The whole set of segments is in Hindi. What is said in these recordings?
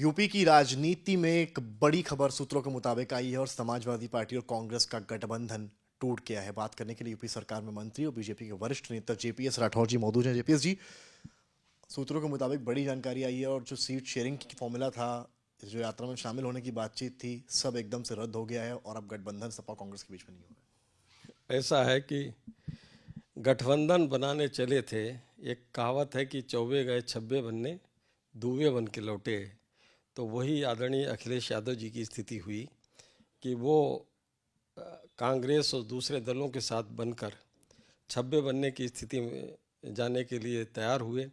यूपी की राजनीति में एक बड़ी खबर सूत्रों के मुताबिक आई है और समाजवादी पार्टी और कांग्रेस का गठबंधन टूट गया है। बात करने के लिए यूपी सरकार में मंत्री और बीजेपी के वरिष्ठ नेता जेपीएस राठौर जी मौजूद हैं। जेपीएस जी, सूत्रों के मुताबिक बड़ी जानकारी आई है और जो सीट शेयरिंग की फॉर्मूला था, जो यात्रा में शामिल होने की बातचीत थी, सब एकदम से रद्द हो गया है और अब गठबंधन सपा कांग्रेस के बीच में नहीं होगा। ऐसा है कि गठबंधन बनाने चले थे। एक कहावत है कि चौबे गए छब्बे बनने, दूबे बन के लौटे। तो वही आदरणीय अखिलेश यादव जी की स्थिति हुई कि वो कांग्रेस और दूसरे दलों के साथ बनकर छब्बे बनने की स्थिति में जाने के लिए तैयार हुए।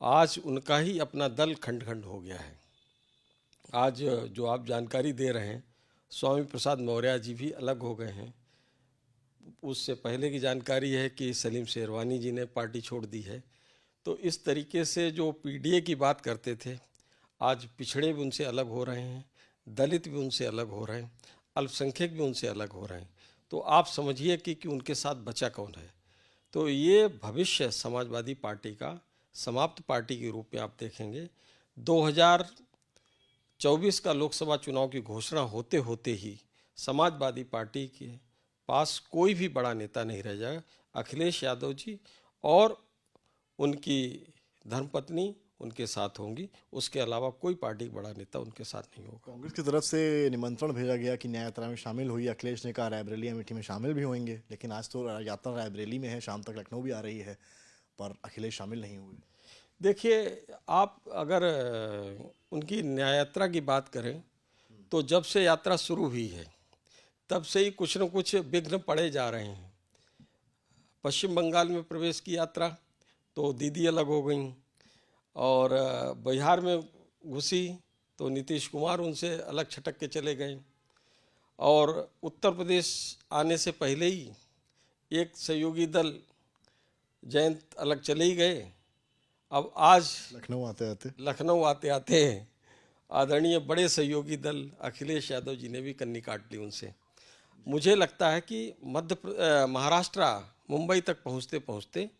आज उनका ही अपना दल खंड खंड हो गया है। आज जो आप जानकारी दे रहे हैं, स्वामी प्रसाद मौर्य जी भी अलग हो गए हैं। उससे पहले की जानकारी है कि सलीम शेरवानी जी ने पार्टी छोड़ दी है। तो इस तरीके से जो पीडीए की बात करते थे, आज पिछड़े भी उनसे अलग हो रहे हैं, दलित भी उनसे अलग हो रहे हैं, अल्पसंख्यक भी उनसे अलग हो रहे हैं। तो आप समझिए कि उनके साथ बचा कौन है। तो ये भविष्य समाजवादी पार्टी का समाप्त पार्टी के रूप में आप देखेंगे। 2024 का लोकसभा चुनाव की घोषणा होते होते ही समाजवादी पार्टी के पास कोई भी बड़ा नेता नहीं रह जाएगा। अखिलेश यादव जी और उनकी धर्मपत्नी उनके साथ होंगी, उसके अलावा कोई पार्टी का बड़ा नेता उनके साथ नहीं होगा। कांग्रेस की तरफ से निमंत्रण भेजा गया कि न्याय यात्रा में शामिल हुई। अखिलेश ने कहा रायबरेली अमेठी में शामिल भी होंगे, लेकिन आज तो यात्रा रायबरेली में है, शाम तक लखनऊ भी आ रही है, पर अखिलेश शामिल नहीं हुए। देखिए, आप अगर उनकी न्याय यात्रा की बात करें तो जब से यात्रा शुरू हुई है तब से ही कुछ न कुछ विघ्न पड़े जा रहे हैं। पश्चिम बंगाल में प्रवेश की यात्रा तो दीदी अलग हो गई, और बिहार में घुसी तो नीतीश कुमार उनसे अलग छटक के चले गए, और उत्तर प्रदेश आने से पहले ही एक सहयोगी दल जयंत अलग चले ही गए। अब आज लखनऊ आते आते आदरणीय बड़े सहयोगी दल अखिलेश यादव जी ने भी कन्नी काट ली उनसे। मुझे लगता है कि महाराष्ट्र मुंबई तक पहुंचते पहुंचते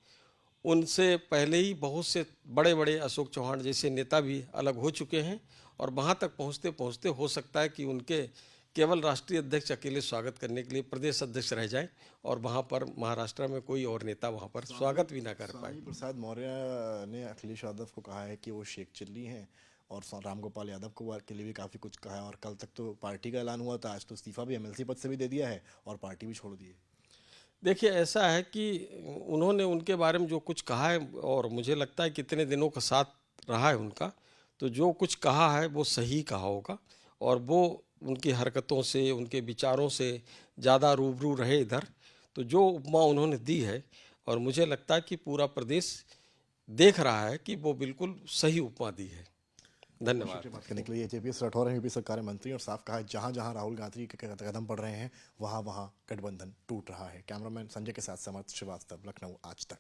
उनसे पहले ही बहुत से बड़े बड़े अशोक चौहान जैसे नेता भी अलग हो चुके हैं, और वहां तक पहुंचते पहुंचते हो सकता है कि उनके केवल राष्ट्रीय अध्यक्ष अकेले स्वागत करने के लिए प्रदेश अध्यक्ष रह जाएं, और वहां पर महाराष्ट्र में कोई और नेता वहां पर स्वागत भी ना कर पाए। स्वामी प्रसाद मौर्य ने अखिलेश यादव को कहा है कि वो शेख चिल्ली हैं, और राम गोपाल यादव को के लिए भी काफ़ी कुछ कहा है, और कल तक तो पार्टी का ऐलान हुआ था, आज तो इस्तीफा भी एमएलसी पद से भी दे दिया है और पार्टी भी छोड़ दी है। देखिए, ऐसा है कि उन्होंने उनके बारे में जो कुछ कहा है, और मुझे लगता है कितने दिनों का साथ रहा है उनका, तो जो कुछ कहा है वो सही कहा होगा, और वो उनकी हरकतों से उनके विचारों से ज़्यादा रूबरू रहे इधर। तो जो उपमा उन्होंने दी है, और मुझे लगता है कि पूरा प्रदेश देख रहा है कि वो बिल्कुल सही उपमा दी है। धन्यवाद। बात करने के लिए जेपीएस राठौर हैं, यूपी सरकार मंत्री, और साफ कहा है जहां जहां राहुल गांधी के कदम पड़ रहे हैं वहां वहां गठबंधन टूट रहा है। कैमरामैन संजय के साथ समर्थ श्रीवास्तव, लखनऊ आज तक।